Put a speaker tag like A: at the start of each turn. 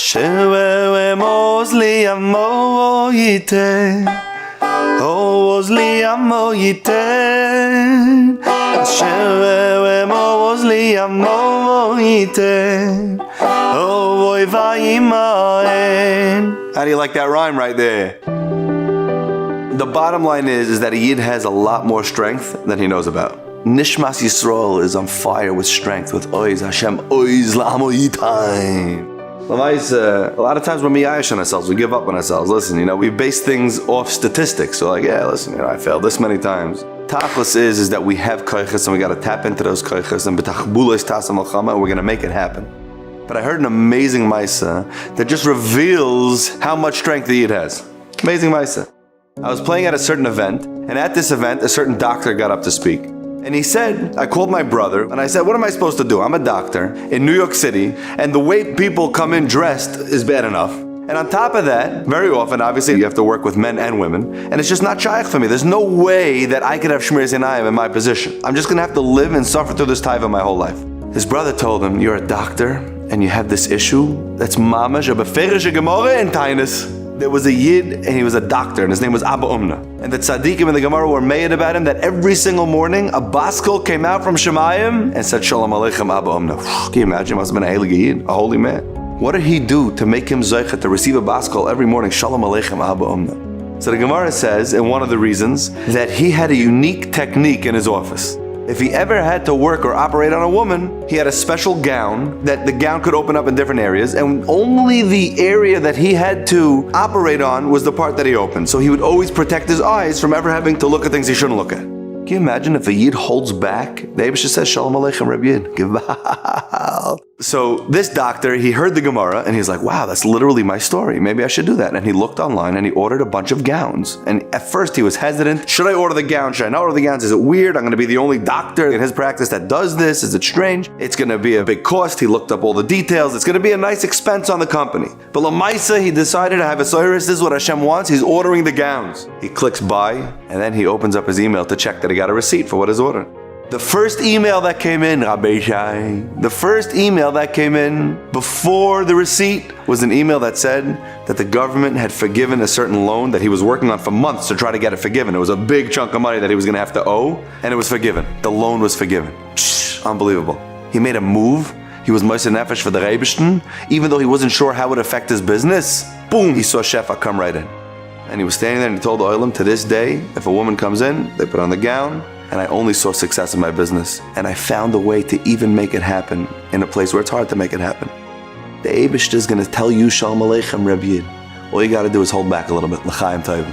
A: Shewe mosli amo yite, oh mosli amo yite. Shewe mosli amo yite, oh boy vayimaen. How do you like that rhyme right there? The bottom line is that a Yid has a lot more strength than he knows about. Nishmas Yisrael is on fire with strength, with oiz, Hashem oiz la'amo yitain. A lot of times we're miyayish on ourselves, we give up on ourselves. Listen, we base things off statistics. So I failed this many times. Tachlis is that we have koiches and we got to tap into those koiches and b'tachbulos tasam al-chama and we're going to make it happen. But I heard an amazing maisa that just reveals how much strength the Yid has. Amazing maisa. I was playing at a certain event, and at this event, a certain doctor got up to speak. And he said, I called my brother, and I said, what am I supposed to do? I'm a doctor in New York City, and the way people come in dressed is bad enough. And on top of that, very often, obviously, you have to work with men and women, and it's just not shaykh for me. There's no way that I could have Shmir Zinayim in my position. I'm just going to have to live and suffer through this taiva my whole life. His brother told him, you're a doctor, and you have this issue, that's mamash, a beferish gemara in tainis. There was a Yid, and he was a doctor, and his name was Abba Umna. And the tzaddikim in the Gemara were made about him that every single morning, a baskol came out from Shemayim and said, Shalom Aleichem Abba Umna. Can you imagine? He must have been a heilige Yid, a holy man. What did he do to make him zoichet to receive a baskol every morning? Shalom Aleichem Abba Umna. So the Gemara says, in one of the reasons, that he had a unique technique in his office. If he ever had to work or operate on a woman, he had a special gown that the gown could open up in different areas, and only the area that he had to operate on was the part that he opened. So he would always protect his eyes from ever having to look at things he shouldn't look at. Can you imagine if a Yid holds back? The Eibusha says, Shalom Aleichem Reb Yid. Geval. So this doctor, he heard the Gemara and he's like, wow, that's literally my story. Maybe I should do that. And he looked online and he ordered a bunch of gowns. And at first he was hesitant. Should I order the gown? Should I not order the gowns? Is it weird? I'm going to be the only doctor in his practice that does this. Is it strange? It's going to be a big cost. He looked up all the details. It's going to be a nice expense on the company. But Lamaisa, he decided to have a Cyrus. This is what Hashem wants. He's ordering the gowns. He clicks buy and then he opens up his email to check that he got a receipt for what he's ordered. The first email that came in, Rabbi Shai, the first email that came in before the receipt was an email that said that the government had forgiven a certain loan that he was working on for months to try to get it forgiven. It was a big chunk of money that he was going to have to owe, and it was forgiven. The loan was forgiven. Unbelievable. He made a move. He was Moshe Nefesh for the Reibishten, even though he wasn't sure how it would affect his business. Boom, he saw Shefa come right in. And he was standing there and he told the Oilam, to this day, if a woman comes in, they put on the gown, and I only saw success in my business. And I found a way to even make it happen in a place where it's hard to make it happen. The Eibishter is going to tell you, Shalom Aleichem Reb Yid. All you got to do is hold back a little bit. L'chaim Tovim.